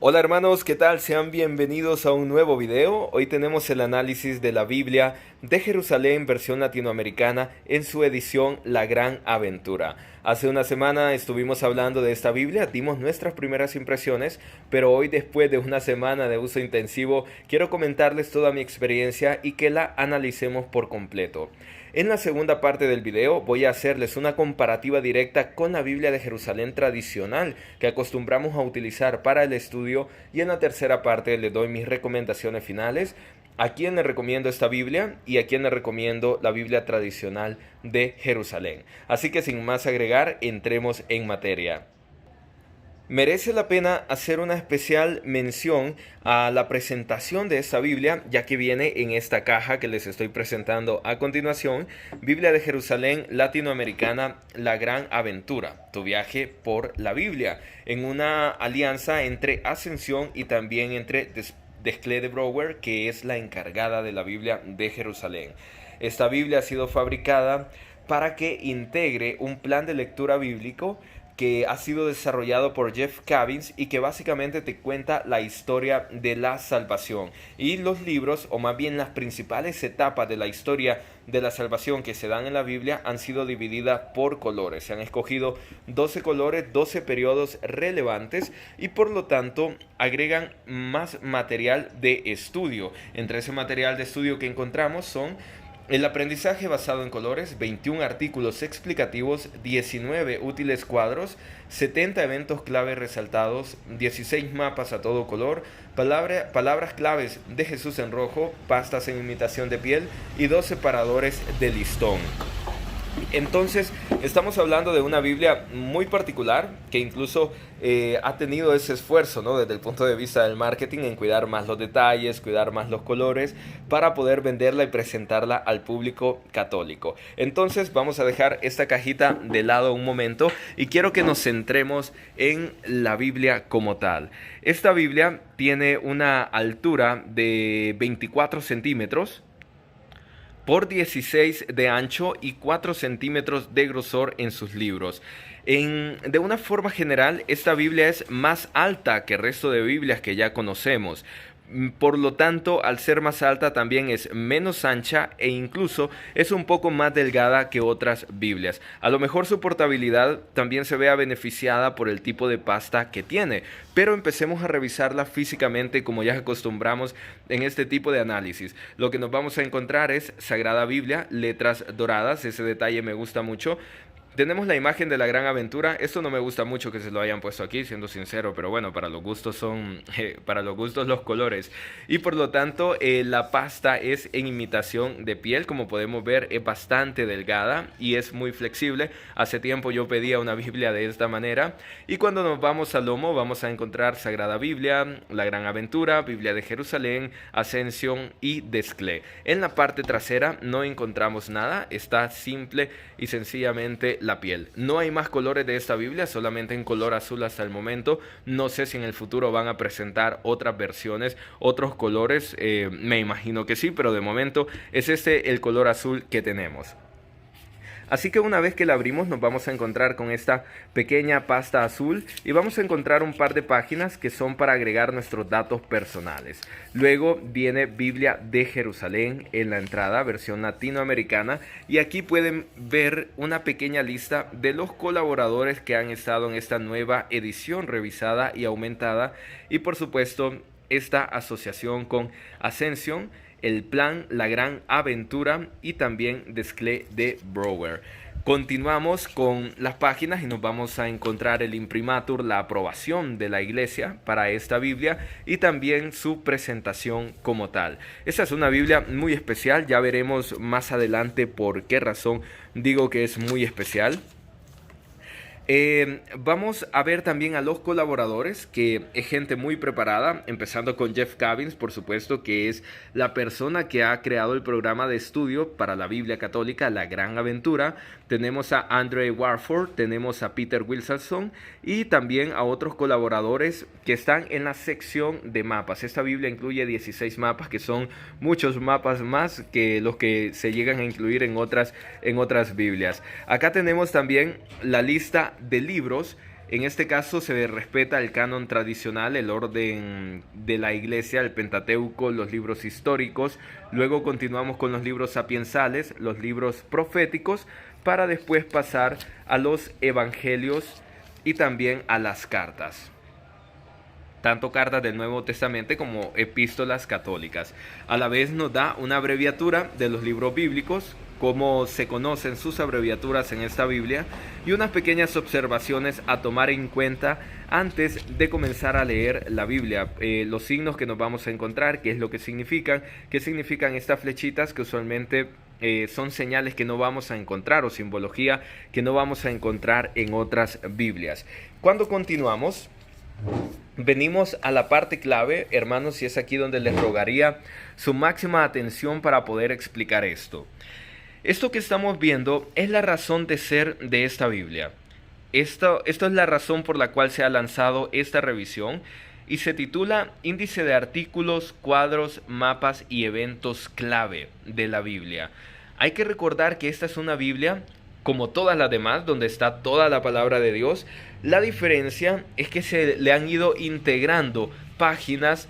Hola hermanos, ¿qué tal? Sean bienvenidos a un nuevo video. Hoy tenemos el análisis de la Biblia de Jerusalén versión latinoamericana en su edición La Gran Aventura. Hace una semana estuvimos hablando de esta Biblia, dimos nuestras primeras impresiones, pero hoy después de una semana de uso intensivo quiero comentarles toda mi experiencia y que la analicemos por completo. En la segunda parte del video voy a hacerles una comparativa directa con la Biblia de Jerusalén tradicional que acostumbramos a utilizar para el estudio, y en la tercera parte les doy mis recomendaciones finales, a quién le recomiendo esta Biblia y a quién le recomiendo la Biblia tradicional de Jerusalén. Así que sin más agregar, entremos en materia. Merece la pena hacer una especial mención a la presentación de esta Biblia, ya que viene en esta caja que les estoy presentando a continuación: Biblia de Jerusalén Latinoamericana, La Gran Aventura, tu viaje por la Biblia, en una alianza entre Ascensión y también entre Desclée de Brouwer, que es la encargada de la Biblia de Jerusalén. Esta Biblia ha sido fabricada para que integre un plan de lectura bíblico que ha sido desarrollado por Jeff Cavins y que básicamente te cuenta la historia de la salvación. Y los libros, o más bien las principales etapas de la historia de la salvación que se dan en la Biblia, han sido divididas por colores. Se han escogido 12 colores, 12 periodos relevantes, y por lo tanto agregan más material de estudio. Entre ese material de estudio que encontramos son el aprendizaje basado en colores, 21 artículos explicativos, 19 útiles cuadros, 70 eventos clave resaltados, 16 mapas a todo color, palabras claves de Jesús en rojo, pastas en imitación de piel y 2 separadores de listón. Entonces, estamos hablando de una Biblia muy particular que incluso ha tenido ese esfuerzo, ¿no?, desde el punto de vista del marketing, en cuidar más los detalles, cuidar más los colores, para poder venderla y presentarla al público católico. Entonces, vamos a dejar esta cajita de lado un momento y quiero que nos centremos en la Biblia como tal. Esta Biblia tiene una altura de 24 centímetros por 16 de ancho y 4 centímetros de grosor en sus libros. De una forma general, esta Biblia es más alta que el resto de Biblias que ya conocemos. Por lo tanto, al ser más alta también es menos ancha e incluso es un poco más delgada que otras Biblias. A lo mejor su portabilidad también se vea beneficiada por el tipo de pasta que tiene, pero empecemos a revisarla físicamente como ya acostumbramos en este tipo de análisis. Lo que nos vamos a encontrar es Sagrada Biblia, letras doradas, ese detalle me gusta mucho. Tenemos la imagen de la Gran Aventura. Esto no me gusta mucho que se lo hayan puesto aquí, siendo sincero, pero bueno, para los gustos para los gustos los colores. Y por lo tanto, la pasta es en imitación de piel. Como podemos ver, es bastante delgada y es muy flexible. Hace tiempo yo pedía una Biblia de esta manera. Y cuando nos vamos al lomo, vamos a encontrar Sagrada Biblia, La Gran Aventura, Biblia de Jerusalén, Ascensión y Desclée. En la parte trasera no encontramos nada, está simple y sencillamente la piel. No hay más colores de esta Biblia, solamente en color azul hasta el momento. No sé si en el futuro van a presentar otras versiones, otros colores, me imagino que sí, pero de momento es este el color azul que tenemos. Así que una vez que la abrimos nos vamos a encontrar con esta pequeña pasta azul y vamos a encontrar un par de páginas que son para agregar nuestros datos personales. Luego viene Biblia de Jerusalén en la entrada, versión latinoamericana, y aquí pueden ver una pequeña lista de los colaboradores que han estado en esta nueva edición revisada y aumentada, y por supuesto esta asociación con Ascension, el plan La Gran Aventura y también Desclée de Brouwer. Continuamos con las páginas y nos vamos a encontrar el imprimatur, la aprobación de la iglesia para esta Biblia y también su presentación como tal. Esta es una Biblia muy especial, ya veremos más adelante por qué razón digo que es muy especial. Vamos a ver también a los colaboradores, que es gente muy preparada, empezando con Jeff Cavins, por supuesto, que es la persona que ha creado el programa de estudio para la Biblia católica, La Gran Aventura. Tenemos a Andre Warford, tenemos a Peter Wilson y también a otros colaboradores que están en la sección de mapas. Esta Biblia incluye 16 mapas, que son muchos mapas más que los que se llegan a incluir en otras Biblias. Acá tenemos también la lista de libros En este caso se respeta el canon tradicional, el orden de la iglesia, el Pentateuco, los libros históricos. Luego continuamos con los libros sapiensales, los libros proféticos, para después pasar a los evangelios y también a las cartas. Tanto cartas del Nuevo Testamento como epístolas católicas. A la vez nos da una abreviatura de los libros bíblicos, cómo se conocen sus abreviaturas en esta Biblia, y unas pequeñas observaciones a tomar en cuenta antes de comenzar a leer la Biblia. Los signos que nos vamos a encontrar, qué es lo que significan, qué significan estas flechitas que usualmente son señales que no vamos a encontrar, o simbología que no vamos a encontrar en otras Biblias. Cuando continuamos, venimos a la parte clave, hermanos, y es aquí donde les rogaría su máxima atención para poder explicar esto. Esto que estamos viendo es la razón de ser de esta Biblia. Esto es la razón por la cual se ha lanzado esta revisión y se titula Índice de artículos, cuadros, mapas y eventos clave de la Biblia. Hay que recordar que esta es una Biblia como todas las demás, donde está toda la palabra de Dios. La diferencia es que se le han ido integrando páginas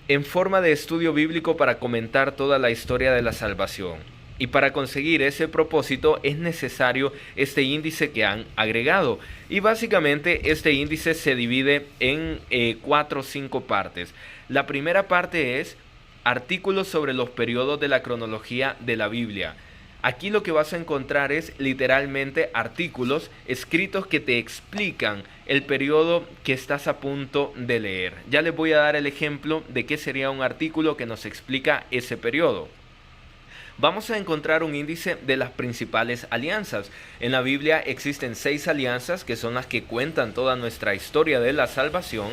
en forma de estudio bíblico para comentar toda la historia de la salvación. Y para conseguir ese propósito es necesario este índice que han agregado. Y básicamente este índice se divide en 4 o 5 partes. La primera parte es artículos sobre los periodos de la cronología de la Biblia. Aquí lo que vas a encontrar es literalmente artículos escritos que te explican el periodo que estás a punto de leer. Ya les voy a dar el ejemplo de qué sería un artículo que nos explica ese periodo. Vamos a encontrar un índice de las principales alianzas. En la Biblia existen 6 alianzas que son las que cuentan toda nuestra historia de la salvación.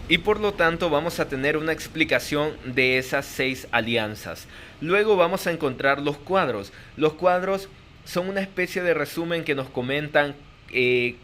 Y por lo tanto vamos a tener una explicación de esas 6 alianzas. Luego vamos a encontrar los cuadros. Los cuadros son una especie de resumen que nos comentan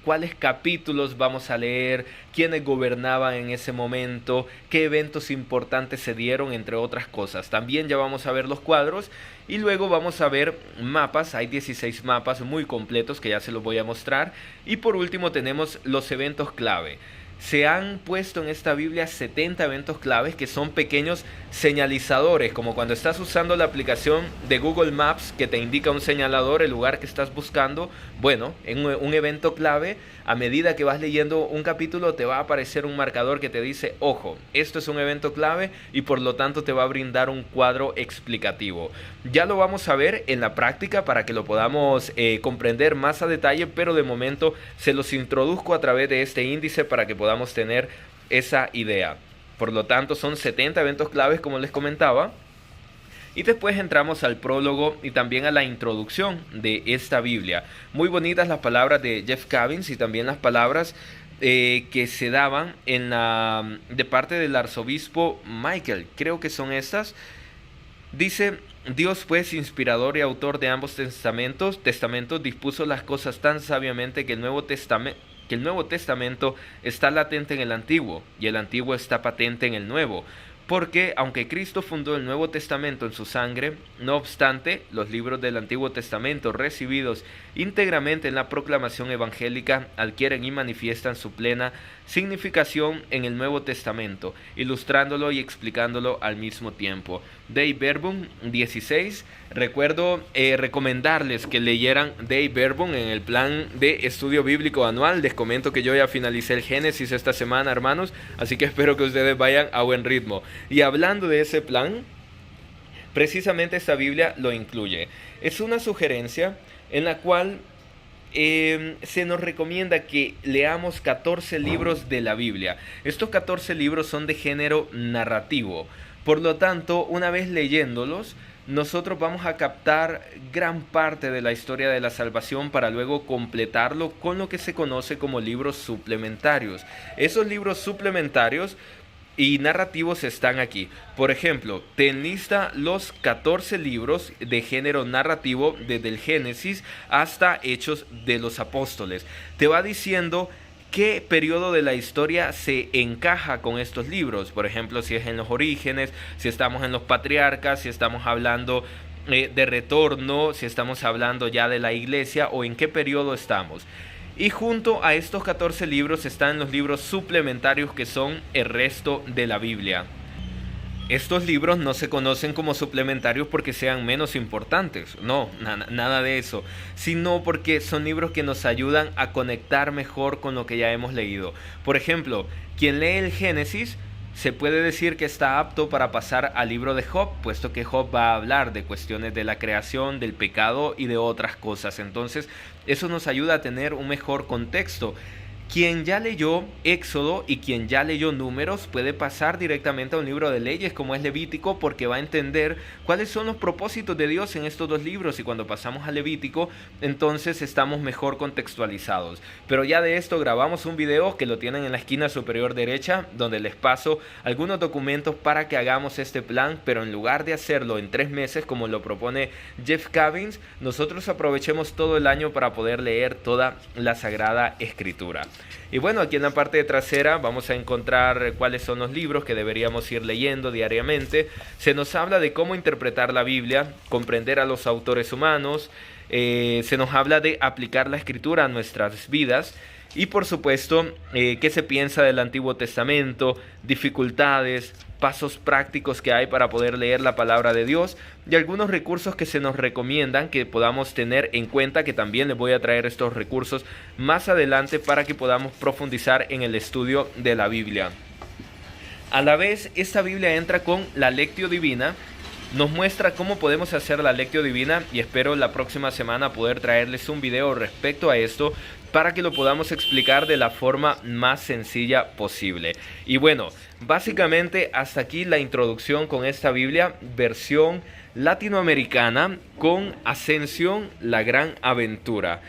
cuáles capítulos vamos a leer, quiénes gobernaban en ese momento, qué eventos importantes se dieron, entre otras cosas. También ya vamos a ver los cuadros y luego vamos a ver mapas. Hay 16 mapas muy completos que ya se los voy a mostrar. Y por último tenemos los eventos clave. Se han puesto en esta Biblia 70 eventos claves que son pequeños señalizadores, como cuando estás usando la aplicación de Google Maps que te indica un señalador, el lugar que estás buscando. Bueno, en un evento clave, a medida que vas leyendo un capítulo te va a aparecer un marcador que te dice, ojo, esto es un evento clave, y por lo tanto te va a brindar un cuadro explicativo. Ya lo vamos a ver en la práctica para que lo podamos comprender más a detalle, pero de momento se los introduzco a través de este índice para que podamos tener esa idea. Por lo tanto son 70 eventos claves, como les comentaba. Y después entramos al prólogo y también a la introducción de esta Biblia. Muy bonitas las palabras de Jeff Cavins y también las palabras que se daban de parte del arzobispo Michael. Creo que son estas. Dice: Dios, pues, inspirador y autor de ambos testamentos, dispuso las cosas tan sabiamente que el Nuevo Testamento está latente en el Antiguo, y el Antiguo está patente en el Nuevo. Porque, aunque Cristo fundó el Nuevo Testamento en su sangre, no obstante, los libros del Antiguo Testamento recibidos íntegramente en la proclamación evangélica adquieren y manifiestan su plena significación en el Nuevo Testamento, ilustrándolo y explicándolo al mismo tiempo. Dei Verbum 16. Recuerdo recomendarles que leyeran Dei Verbum en el plan de estudio bíblico anual. Les comento que yo ya finalicé el Génesis esta semana, hermanos, así que espero que ustedes vayan a buen ritmo. Y hablando de ese plan, precisamente esta Biblia lo incluye. Es una sugerencia en la cual se nos recomienda que leamos 14 libros de la Biblia. Estos 14 libros son de género narrativo. Por lo tanto, una vez leyéndolos, nosotros vamos a captar gran parte de la historia de la salvación para luego completarlo con lo que se conoce como libros suplementarios. Esos libros suplementarios y narrativos están aquí. Por ejemplo, te enlista los 14 libros de género narrativo desde el Génesis hasta Hechos de los Apóstoles. Te va diciendo qué periodo de la historia se encaja con estos libros. Por ejemplo, si es en los orígenes, si estamos en los patriarcas, si estamos hablando de retorno, si estamos hablando ya de la iglesia o en qué periodo estamos. Y junto a estos 14 libros están los libros suplementarios que son el resto de la Biblia. Estos libros no se conocen como suplementarios porque sean menos importantes, no, nada de eso, sino porque son libros que nos ayudan a conectar mejor con lo que ya hemos leído. Por ejemplo, quien lee el Génesis se puede decir que está apto para pasar al libro de Job, puesto que Job va a hablar de cuestiones de la creación, del pecado y de otras cosas. Entonces, eso nos ayuda a tener un mejor contexto. Quien ya leyó Éxodo y quien ya leyó Números puede pasar directamente a un libro de leyes como es Levítico, porque va a entender cuáles son los propósitos de Dios en estos dos libros, y cuando pasamos a Levítico entonces estamos mejor contextualizados. Pero ya de esto grabamos un video que lo tienen en la esquina superior derecha, donde les paso algunos documentos para que hagamos este plan, pero en lugar de hacerlo en 3 meses como lo propone Jeff Cavins, nosotros aprovechemos todo el año para poder leer toda la Sagrada Escritura. Y bueno, aquí en la parte trasera vamos a encontrar cuáles son los libros que deberíamos ir leyendo diariamente. Se nos habla de cómo interpretar la Biblia, comprender a los autores humanos, se nos habla de aplicar la Escritura a nuestras vidas. Y por supuesto, qué se piensa del Antiguo Testamento, dificultades, pasos prácticos que hay para poder leer la palabra de Dios y algunos recursos que se nos recomiendan que podamos tener en cuenta, que también les voy a traer estos recursos más adelante para que podamos profundizar en el estudio de la Biblia. A la vez, esta Biblia entra con la Lectio Divina, nos muestra cómo podemos hacer la Lectio Divina y espero la próxima semana poder traerles un video respecto a esto para que lo podamos explicar de la forma más sencilla posible. Y bueno, básicamente hasta aquí la introducción con esta Biblia versión latinoamericana con Ascensión, la gran aventura.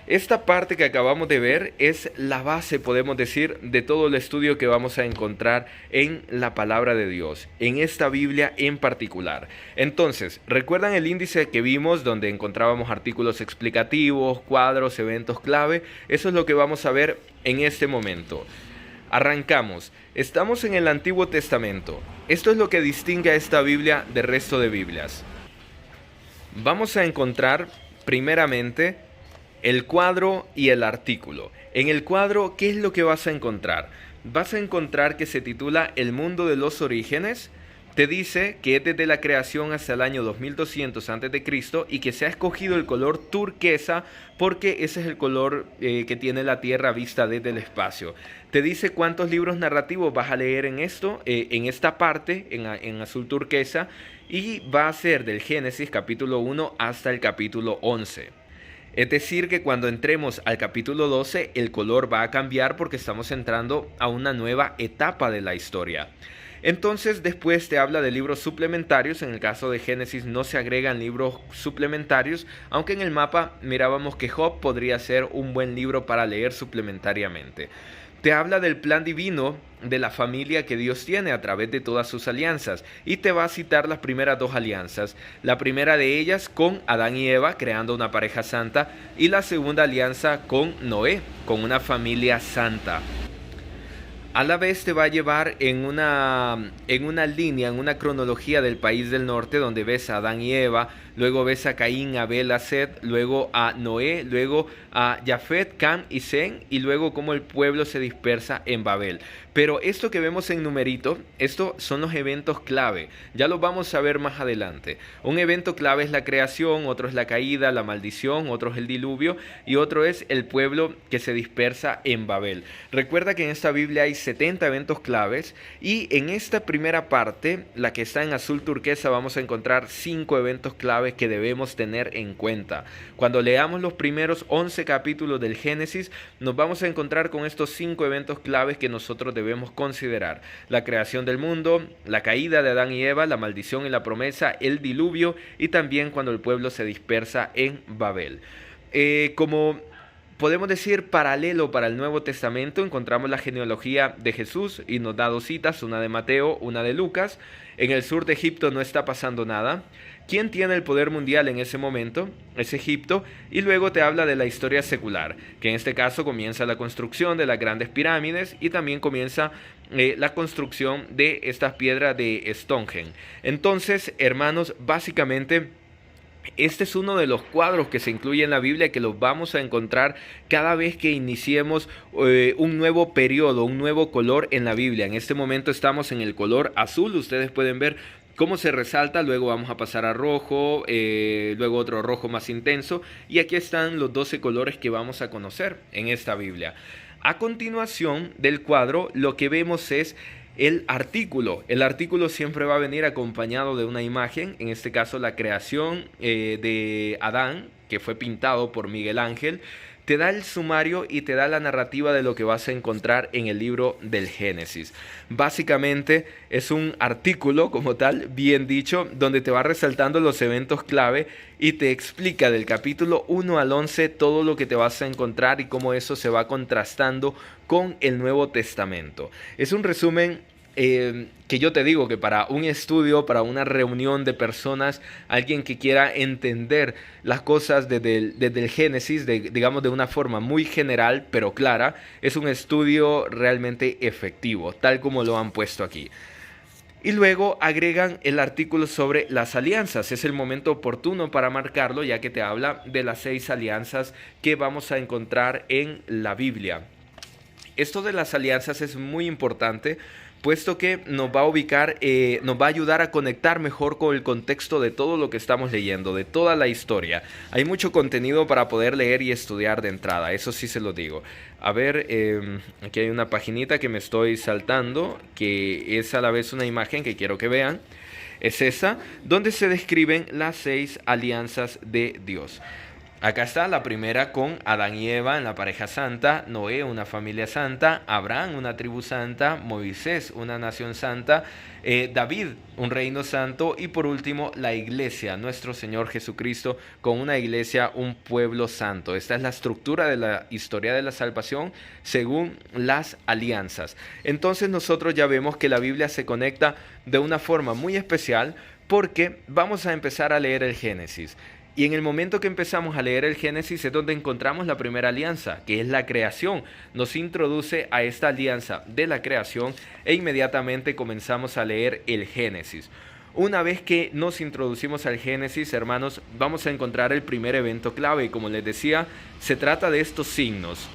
Esta parte que acabamos de ver es la base, podemos decir, de todo el estudio que vamos a encontrar en la palabra de Dios, en esta Biblia en particular. Entonces, ¿recuerdan el índice que vimos donde encontrábamos artículos explicativos, cuadros, eventos clave? Eso es lo que vamos a ver en este momento. Arrancamos. Estamos en el Antiguo Testamento. Esto es lo que distingue a esta Biblia del resto de Biblias. Vamos a encontrar, primeramente, el cuadro y el artículo. En el cuadro, ¿qué es lo que vas a encontrar? Vas a encontrar que se titula El mundo de los orígenes. Te dice que es desde la creación hasta el año 2200 a.C. y que se ha escogido el color turquesa porque ese es el color que tiene la Tierra vista desde el espacio. Te dice cuántos libros narrativos vas a leer en esto, en esta parte, en azul turquesa, y va a ser del Génesis capítulo 1 hasta el capítulo 11. Es decir, que cuando entremos al capítulo 12, el color va a cambiar porque estamos entrando a una nueva etapa de la historia. Entonces, después te habla de libros suplementarios. En el caso de Génesis no se agregan libros suplementarios, aunque en el mapa mirábamos que Job podría ser un buen libro para leer suplementariamente. Te habla del plan divino de la familia que Dios tiene a través de todas sus alianzas y te va a citar las primeras 2 alianzas. La primera de ellas con Adán y Eva, creando una pareja santa, y la segunda alianza con Noé, con una familia santa. A la vez te va a llevar en una línea, en una cronología del país del norte, donde ves a Adán y Eva, luego ves a Caín, Abel, a Set, luego a Noé, luego a Jafet, Cam y Sem, y luego cómo el pueblo se dispersa en Babel. Pero esto que vemos en numerito, estos son los eventos clave, ya los vamos a ver más adelante. Un evento clave es la creación, otro es la caída, la maldición, otro es el diluvio y otro es el pueblo que se dispersa en Babel. Recuerda que en esta Biblia hay 70 eventos claves y en esta primera parte, la que está en azul turquesa, vamos a encontrar 5 eventos claves que debemos tener en cuenta. Cuando leamos los primeros 11 capítulos del Génesis, nos vamos a encontrar con estos 5 eventos claves que nosotros debemos considerar: la creación del mundo, la caída de Adán y Eva, la maldición y la promesa, el diluvio y también cuando el pueblo se dispersa en Babel. Como podemos decir paralelo para el Nuevo Testamento, encontramos la genealogía de Jesús y nos da 2 citas, una de Mateo, una de Lucas. En el sur de Egipto no está pasando nada. ¿Quién tiene el poder mundial en ese momento? Es Egipto. Y luego te habla de la historia secular, que en este caso comienza la construcción de las grandes pirámides y también comienza la construcción de estas piedras de Stonehenge. Entonces, hermanos, básicamente Este es uno de los cuadros que se incluye en la Biblia, que los vamos a encontrar cada vez que iniciemos un nuevo periodo, un nuevo color en la Biblia. En este momento estamos en el color azul, ustedes pueden ver cómo se resalta, luego vamos a pasar a rojo, luego otro rojo más intenso, y aquí están los 12 colores que vamos a conocer en esta Biblia. A continuación del cuadro, lo que vemos es el artículo. El artículo siempre va a venir acompañado de una imagen, en este caso la creación de Adán, que fue pintado por Miguel Ángel. Te da el sumario y te da la narrativa de lo que vas a encontrar en el libro del Génesis. Básicamente es un artículo como tal, bien dicho, donde te va resaltando los eventos clave y te explica del capítulo 1 al 11 todo lo que te vas a encontrar y cómo eso se va contrastando con el Nuevo Testamento. Es un resumen que yo te digo que para un estudio, para una reunión de personas, alguien que quiera entender las cosas desde el Génesis, digamos de una forma muy general pero clara, es un estudio realmente efectivo, tal como lo han puesto aquí. Y luego agregan el artículo sobre las alianzas. Es el momento oportuno para marcarlo, ya que te habla de las 6 alianzas que vamos a encontrar en la Biblia. Esto de las alianzas es muy importante, puesto que nos va a ubicar, nos va a ayudar a conectar mejor con el contexto de todo lo que estamos leyendo, de toda la historia. Hay mucho contenido para poder leer y estudiar de entrada, eso sí se lo digo. A ver, aquí hay una paginita que me estoy saltando, que es a la vez una imagen que quiero que vean. Es esa, donde se describen las 6 alianzas de Dios. Acá está la primera con Adán y Eva en la pareja santa, Noé una familia santa, Abraham una tribu santa, Moisés una nación santa, David un reino santo y por último la iglesia, nuestro Señor Jesucristo con una iglesia, un pueblo santo. Esta es la estructura de la historia de la salvación según las alianzas. Entonces nosotros ya vemos que la Biblia se conecta de una forma muy especial porque vamos a empezar a leer el Génesis. Y en el momento que empezamos a leer el Génesis es donde encontramos la primera alianza, que es la creación. Nos introduce a esta alianza de la creación e inmediatamente comenzamos a leer el Génesis. Una vez que nos introducimos al Génesis, hermanos, vamos a encontrar el primer evento clave. Y como les decía, se trata de estos signos.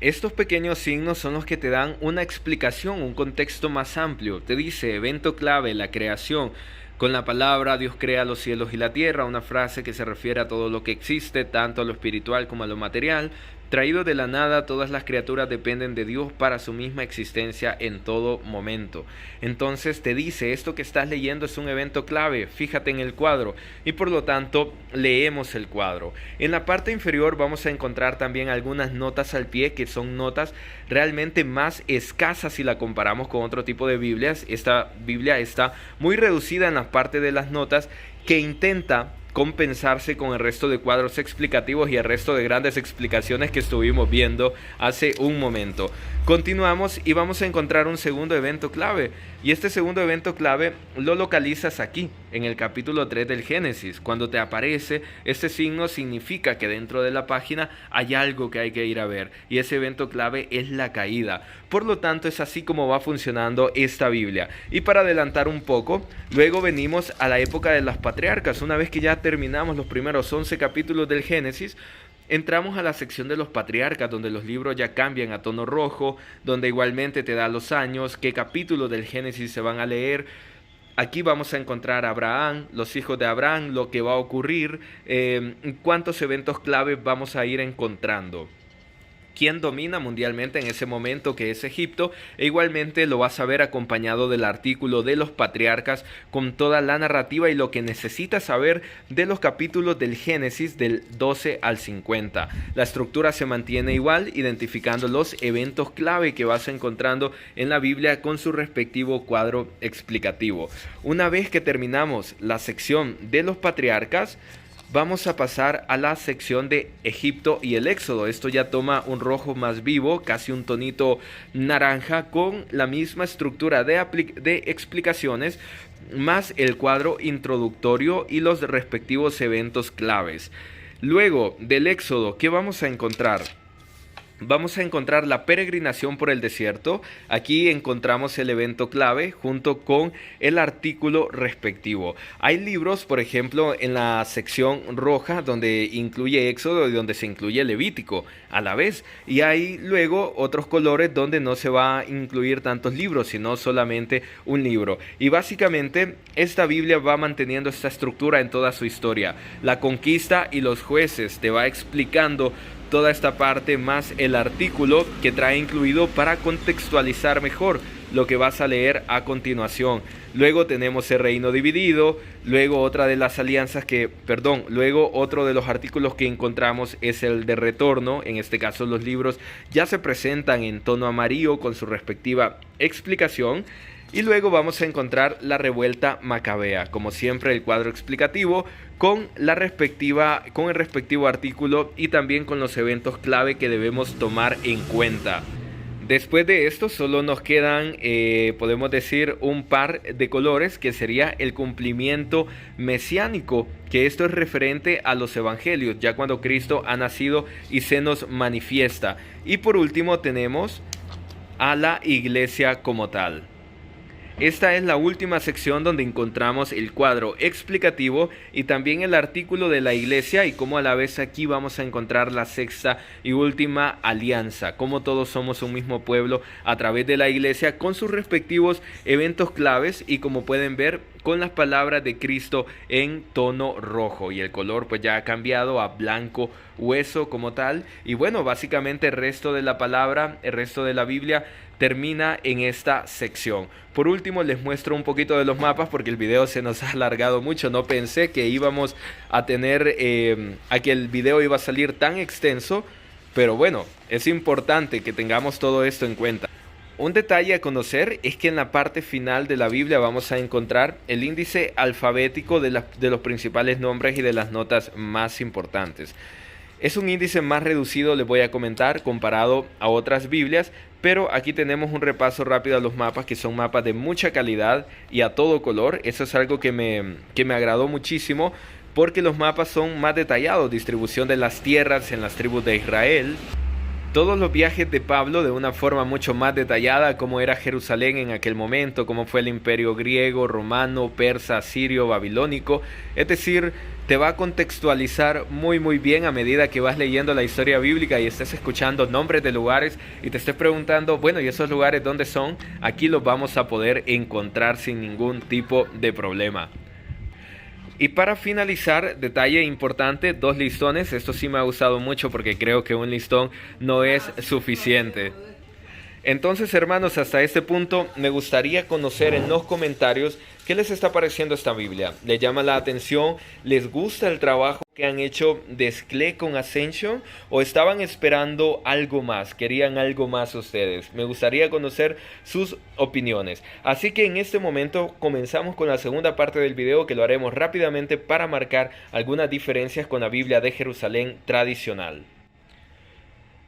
Estos pequeños signos son los que te dan una explicación, un contexto más amplio. Te dice evento clave, la creación. Con la palabra Dios crea los cielos y la tierra, una frase que se refiere a todo lo que existe, tanto a lo espiritual como a lo material. Traído de la nada, todas las criaturas dependen de Dios para su misma existencia en todo momento. Entonces te dice, esto que estás leyendo es un evento clave, fíjate en el cuadro, y por lo tanto leemos el cuadro. En la parte inferior vamos a encontrar también algunas notas al pie, que son notas realmente más escasas si la comparamos con otro tipo de Biblias. Esta Biblia está muy reducida en la parte de las notas, que intenta compensarse con el resto de cuadros explicativos y el resto de grandes explicaciones que estuvimos viendo hace un momento. Continuamos y vamos a encontrar un segundo evento clave, y este segundo evento clave lo localizas aquí en el capítulo 3 del Génesis. Cuando te aparece este signo significa que dentro de la página hay algo que hay que ir a ver, y ese evento clave es la caída. Por lo tanto es así como va funcionando esta Biblia. Y para adelantar un poco, luego venimos a la época de las patriarcas. Una vez que ya terminamos los primeros 11 capítulos del Génesis, entramos a la sección de los patriarcas, donde los libros ya cambian a tono rojo, donde igualmente te da los años, qué capítulos del Génesis se van a leer. Aquí vamos a encontrar a Abraham, los hijos de Abraham, lo que va a ocurrir, cuántos eventos claves vamos a ir encontrando. Quién domina mundialmente en ese momento, que es Egipto, e igualmente lo vas a ver acompañado del artículo de los patriarcas con toda la narrativa y lo que necesitas saber de los capítulos del Génesis del 12 al 50. La estructura se mantiene igual, identificando los eventos clave que vas encontrando en la Biblia con su respectivo cuadro explicativo. Una vez que terminamos la sección de los patriarcas, vamos a pasar a la sección de Egipto y el Éxodo. Esto ya toma un rojo más vivo, casi un tonito naranja, con la misma estructura de explicaciones, más el cuadro introductorio y los respectivos eventos claves. Luego del Éxodo, ¿qué vamos a encontrar? vamos a encontrar la peregrinación por el desierto. Aquí encontramos el evento clave junto con el artículo respectivo. Hay libros, por ejemplo, en la sección roja donde incluye Éxodo y donde se incluye Levítico a la vez. Y hay luego otros colores donde no se va a incluir tantos libros, sino solamente un libro. Y básicamente esta Biblia va manteniendo esta estructura en toda su historia. La conquista y los jueces te va explicando toda esta parte más el artículo que trae incluido para contextualizar mejor lo que vas a leer a continuación. Luego tenemos el reino dividido, luego otra de las alianzas luego otro de los artículos que encontramos es el de retorno. En este caso los libros ya se presentan en tono amarillo con su respectiva explicación. Y luego vamos a encontrar la revuelta macabea, como siempre el cuadro explicativo con el respectivo artículo y también con los eventos clave que debemos tomar en cuenta. Después de esto solo nos quedan, podemos decir, un par de colores, que sería el cumplimiento mesiánico, que esto es referente a los evangelios, ya cuando Cristo ha nacido y se nos manifiesta. Y por último tenemos a la iglesia como tal. Esta es la última sección donde encontramos el cuadro explicativo y también el artículo de la iglesia, y como a la vez aquí vamos a encontrar la sexta y última alianza, como todos somos un mismo pueblo a través de la iglesia con sus respectivos eventos claves, y como pueden ver con las palabras de Cristo en tono rojo, y el color pues ya ha cambiado a blanco hueso como tal. Y bueno, básicamente el resto de la Biblia termina en esta sección. Por último les muestro un poquito de los mapas porque el video se nos ha alargado mucho. No pensé que íbamos a tener, que el video iba a salir tan extenso, pero bueno, es importante que tengamos todo esto en cuenta. Un detalle a conocer es que en la parte final de la Biblia vamos a encontrar el índice alfabético de los principales nombres y de las notas más importantes. Es un índice más reducido, les voy a comentar, comparado a otras Biblias, pero aquí tenemos un repaso rápido a los mapas, que son mapas de mucha calidad y a todo color. Eso es algo que me agradó muchísimo, porque los mapas son más detallados, distribución de las tierras en las tribus de Israel. Todos los viajes de Pablo de una forma mucho más detallada, cómo era Jerusalén en aquel momento, cómo fue el imperio griego, romano, persa, asirio, babilónico. Es decir, te va a contextualizar muy bien a medida que vas leyendo la historia bíblica y estés escuchando nombres de lugares y te estés preguntando, bueno, ¿y esos lugares dónde son? Aquí los vamos a poder encontrar sin ningún tipo de problema. Y para finalizar, detalle importante, 2 listones. Esto sí me ha gustado mucho porque creo que un listón no es suficiente. Entonces, hermanos, hasta este punto me gustaría conocer en los comentarios qué les está pareciendo esta Biblia. ¿Les llama la atención? ¿Les gusta el trabajo que han hecho de SCLE con Ascension? ¿O estaban esperando algo más? ¿Querían algo más ustedes? Me gustaría conocer sus opiniones. Así que en este momento comenzamos con la segunda parte del video, que lo haremos rápidamente para marcar algunas diferencias con la Biblia de Jerusalén tradicional.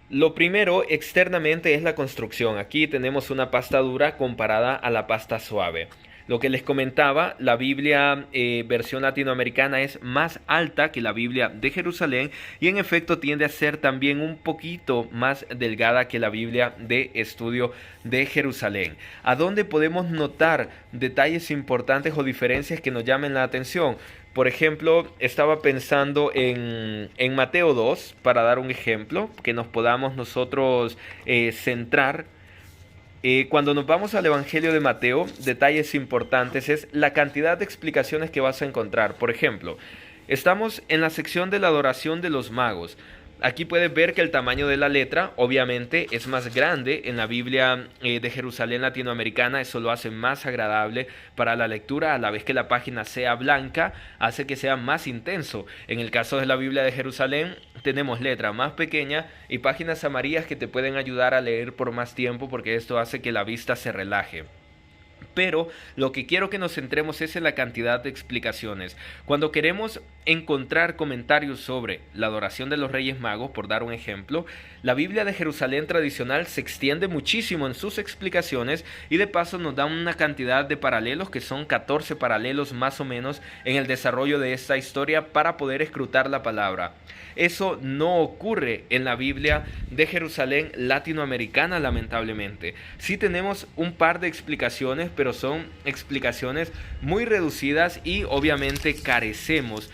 Lo primero externamente es la construcción. Aquí tenemos una pasta dura comparada a la pasta suave. Lo que les comentaba, la Biblia versión latinoamericana es más alta que la Biblia de Jerusalén y en efecto tiende a ser también un poquito más delgada que la Biblia de estudio de Jerusalén. ¿A dónde podemos notar detalles importantes o diferencias que nos llamen la atención? Por ejemplo, estaba pensando en Mateo 2, para dar un ejemplo, que nos podamos nosotros centrar. Cuando nos vamos al Evangelio de Mateo, detalles importantes es la cantidad de explicaciones que vas a encontrar. Por ejemplo, estamos en la sección de la adoración de los magos. Aquí puedes ver que el tamaño de la letra obviamente es más grande en la Biblia de Jerusalén latinoamericana. Eso lo hace más agradable para la lectura, a la vez que la página sea blanca, hace que sea más intenso. En el caso de la Biblia de Jerusalén tenemos letra más pequeña y páginas amarillas que te pueden ayudar a leer por más tiempo, porque esto hace que la vista se relaje. Pero lo que quiero que nos centremos es en la cantidad de explicaciones. Cuando queremos encontrar comentarios sobre la adoración de los Reyes Magos, por dar un ejemplo, la Biblia de Jerusalén tradicional se extiende muchísimo en sus explicaciones y de paso nos da una cantidad de paralelos, que son 14 paralelos más o menos en el desarrollo de esta historia para poder escrutar la palabra. Eso no ocurre en la Biblia de Jerusalén latinoamericana, lamentablemente. Sí tenemos un par de explicaciones, pero son explicaciones muy reducidas y obviamente carecemos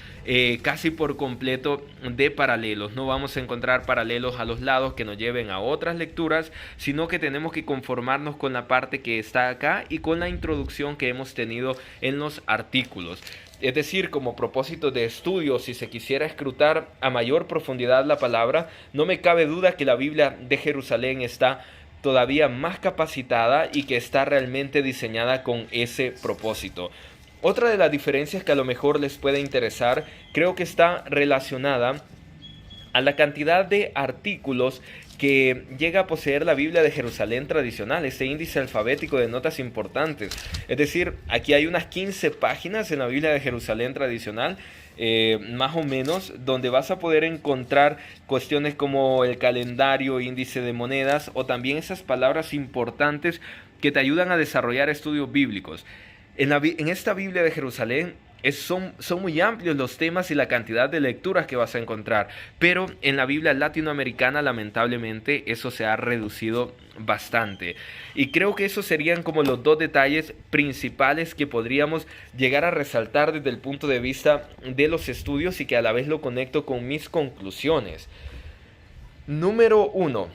casi por completo de paralelos. No vamos a encontrar paralelos a los lados que nos lleven a otras lecturas, sino que tenemos que conformarnos con la parte que está acá y con la introducción que hemos tenido en los artículos. Es decir, como propósito de estudio, si se quisiera escrutar a mayor profundidad la palabra, no me cabe duda que la Biblia de Jerusalén está todavía más capacitada y que está realmente diseñada con ese propósito. Otra de las diferencias que a lo mejor les puede interesar, creo que está relacionada a la cantidad de artículos que llega a poseer la Biblia de Jerusalén tradicional, este índice alfabético de notas importantes. Es decir, aquí hay unas 15 páginas en la Biblia de Jerusalén tradicional, más o menos, donde vas a poder encontrar cuestiones como el calendario, índice de monedas o también esas palabras importantes que te ayudan a desarrollar estudios bíblicos. En esta Biblia de Jerusalén son muy amplios los temas y la cantidad de lecturas que vas a encontrar, pero en la Biblia latinoamericana lamentablemente eso se ha reducido bastante, y creo que esos serían como los dos detalles principales que podríamos llegar a resaltar desde el punto de vista de los estudios y que a la vez lo conecto con mis conclusiones. Número 1.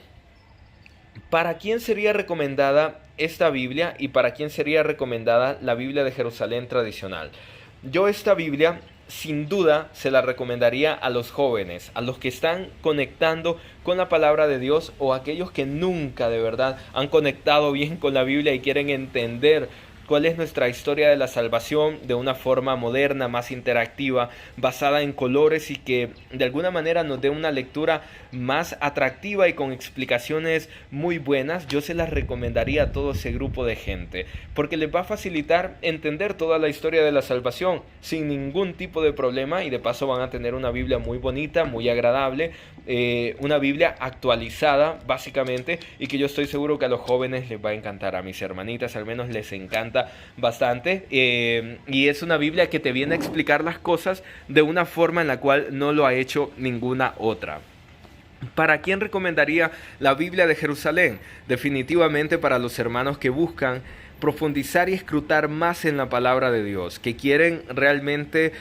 ¿Para quién sería recomendada esta Biblia y para quién sería recomendada la Biblia de Jerusalén tradicional? Yo esta Biblia sin duda se la recomendaría a los jóvenes, a los que están conectando con la palabra de Dios o a aquellos que nunca de verdad han conectado bien con la Biblia y quieren entender cuál es nuestra historia de la salvación de una forma moderna, más interactiva, basada en colores y que de alguna manera nos dé una lectura más atractiva y con explicaciones muy buenas. Yo se las recomendaría a todo ese grupo de gente, porque les va a facilitar entender toda la historia de la salvación sin ningún tipo de problema, y de paso van a tener una Biblia muy bonita, muy agradable, una Biblia actualizada básicamente, y que yo estoy seguro que a los jóvenes les va a encantar. A mis hermanitas al menos les encanta bastante, y es una Biblia que te viene a explicar las cosas de una forma en la cual no lo ha hecho ninguna otra. ¿Para quién recomendaría la Biblia de Jerusalén? Definitivamente para los hermanos que buscan profundizar y escrutar más en la palabra de Dios, que quieren realmente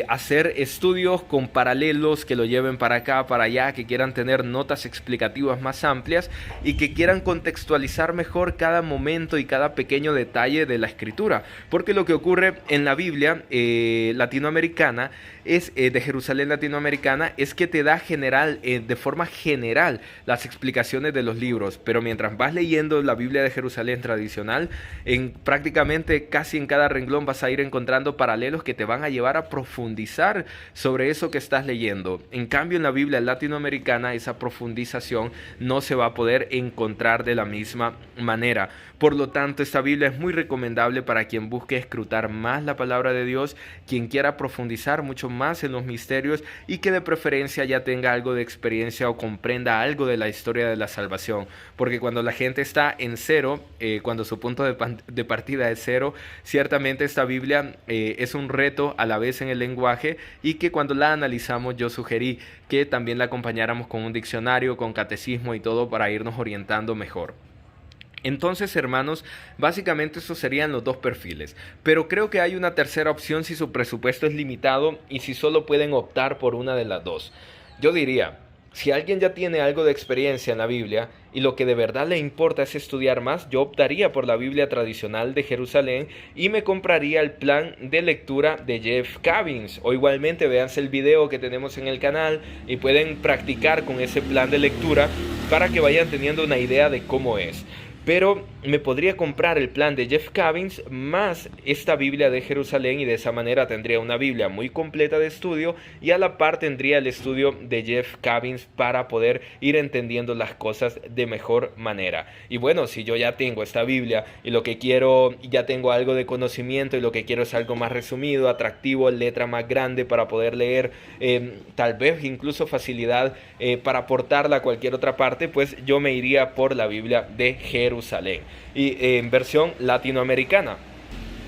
hacer estudios con paralelos que lo lleven para acá, para allá, que quieran tener notas explicativas más amplias y que quieran contextualizar mejor cada momento y cada pequeño detalle de la escritura, porque lo que ocurre en la Biblia latinoamericana de Jerusalén latinoamericana es que te da de forma general las explicaciones de los libros, pero mientras vas leyendo la Biblia de Jerusalén tradicional, prácticamente casi en cada renglón vas a ir encontrando paralelos que te van a llevar a profundizar sobre eso que estás leyendo. En cambio, en la Biblia latinoamericana esa profundización no se va a poder encontrar de la misma manera. Por lo tanto, esta Biblia es muy recomendable para quien busque escrutar más la palabra de Dios, quien quiera profundizar mucho más en los misterios y que de preferencia ya tenga algo de experiencia o comprenda algo de la historia de la salvación. Porque cuando la gente está en cero, cuando su punto de partida es cero, ciertamente esta Biblia es un reto a la vez en el lenguaje, y que cuando la analizamos yo sugerí que también la acompañáramos con un diccionario, con catecismo y todo para irnos orientando mejor. Entonces, hermanos, básicamente esos serían los dos perfiles, pero creo que hay una tercera opción si su presupuesto es limitado y si solo pueden optar por una de las dos. Yo diría, si alguien ya tiene algo de experiencia en la Biblia y lo que de verdad le importa es estudiar más, yo optaría por la Biblia tradicional de Jerusalén y me compraría el plan de lectura de Jeff Cavins, o igualmente véanse el video que tenemos en el canal y pueden practicar con ese plan de lectura para que vayan teniendo una idea de cómo es. pero me podría comprar el plan de Jeff Cavins más esta Biblia de Jerusalén y de esa manera tendría una Biblia muy completa de estudio y a la par tendría el estudio de Jeff Cavins para poder ir entendiendo las cosas de mejor manera. Y bueno, si yo ya tengo esta Biblia y lo que quiero, ya tengo algo de conocimiento y lo que quiero es algo más resumido, atractivo, letra más grande para poder leer, tal vez incluso facilidad para aportarla a cualquier otra parte, pues yo me iría por la Biblia de Jerusalén y en versión latinoamericana.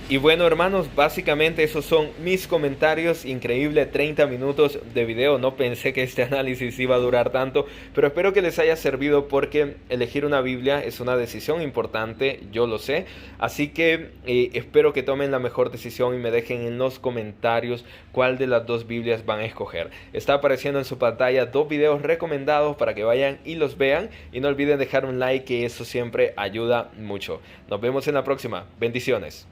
Y bueno, hermanos, básicamente esos son mis comentarios. Increíble, 30 minutos de video. No pensé que este análisis iba a durar tanto, pero espero que les haya servido porque elegir una Biblia es una decisión importante, yo lo sé. Así que espero que tomen la mejor decisión y me dejen en los comentarios cuál de las dos Biblias van a escoger. Está apareciendo en su pantalla dos videos recomendados para que vayan y los vean. Y no olviden dejar un like, que eso siempre ayuda mucho. Nos vemos en la próxima. Bendiciones.